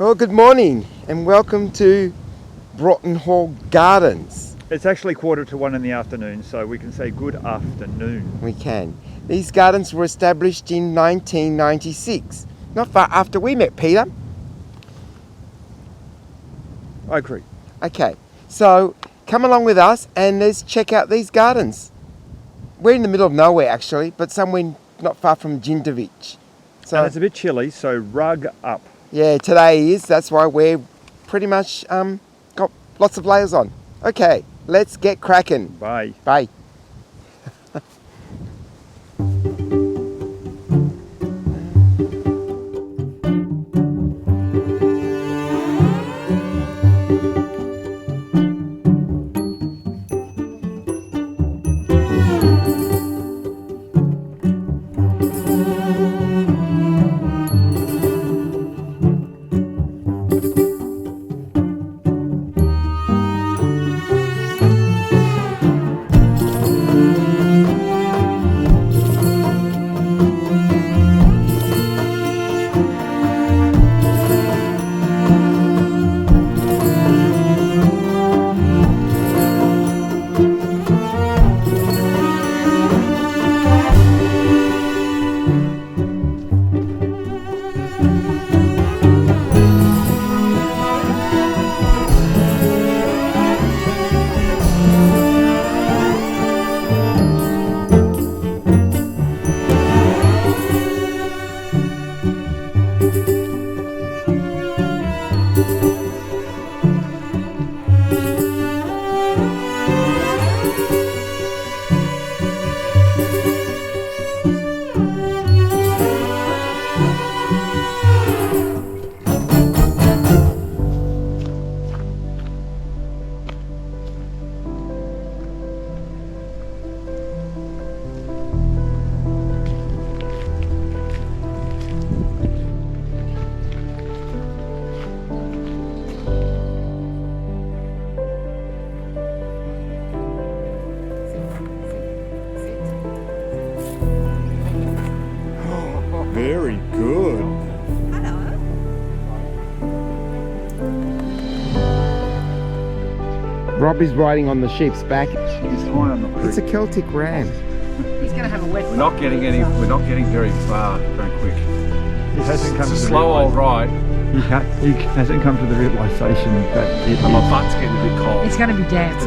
Well, good morning and welcome to Broughton Hall Gardens. It's actually 1:45 in the afternoon, so we can say good afternoon. We can. These gardens were established in 1996, not far after we met, Peter. I agree. Okay, so come along with us and let's check out these gardens. We're in the middle of nowhere actually, but somewhere not far from JiNDiViCK. So And it's a bit chilly, so rug up. yeah, today is. That's why we're pretty much got lots of layers on. Okay, let's get cracking. Bye. Bye. Very good. Rob is riding on the sheep's back. He's high on the It's a Celtic ram. He's going to have a wet. We're not getting very far very quick. He hasn't come It's a to the slow old ride. He hasn't come to the realisation that it And my butt's getting a bit cold. It's going to be damp.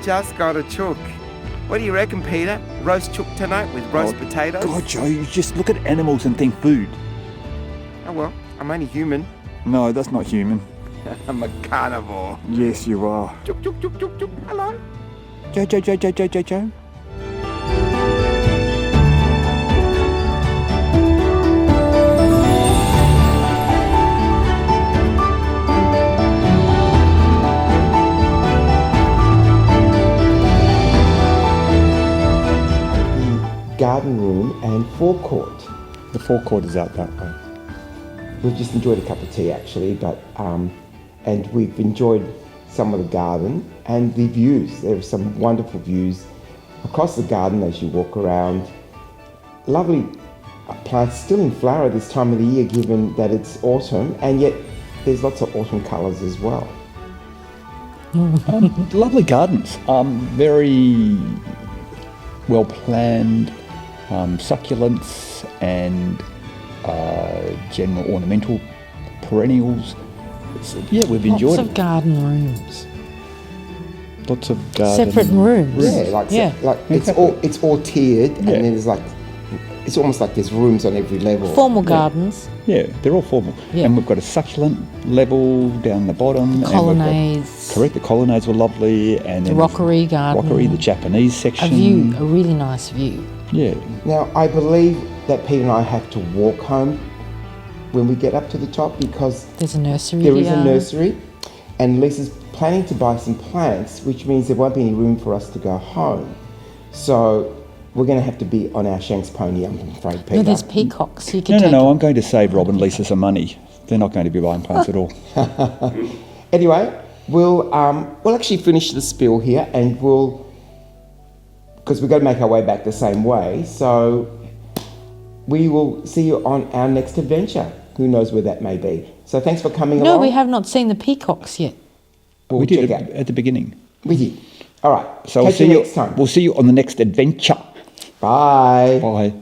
just got a chook. What do you reckon, Peter? Roast chook tonight with roast potatoes? God, Joe, you just look at animals and think food. Oh well, I'm only human. No, that's not human. I'm a carnivore. Yes, you are. Chook, chook, chook, chook, chook. Hello. Joe. Garden room and forecourt. The forecourt is out that way. We've just enjoyed a cup of tea actually, but and we've enjoyed some of the garden and the views. There are some wonderful views across the garden as you walk around. Lovely plants still in flower this time of the year, given that it's autumn, and yet there's lots of autumn colours as well. Lovely gardens. Very well planned. Succulents and general ornamental perennials. Yeah, we've enjoyed Lots of garden rooms. Lots of garden Separate rooms. Yeah, it's all tiered, and then there's like it's almost like there's rooms on every level. Formal gardens. Yeah, they're all formal. Yeah. And we've got a succulent level down the bottom. Colonnades. Correct, the colonnades were lovely. And The then rockery garden. Rockery, the Japanese section. A really nice view. Yeah. Now, I believe that Peter and I have to walk home when we get up to the top because There's a nursery there here. is a nursery, and Lisa's planning to buy some plants, which means there won't be any room for us to go home. So we're going to have to be on our Shanks pony, I'm afraid, Peter. No, there's peacocks. You can take No, I'm going to save Rob and Lisa some money. They're not going to be buying plants at all. Anyway, we'll actually finish the spiel here, and because we're going to make our way back the same way, so we will see you on our next adventure. Who knows where that may be. So thanks for coming along. No, we have not seen the peacocks yet. We did check it at the beginning. We did. All right. So Catch you next time. We'll see you on the next adventure. Bye. Bye.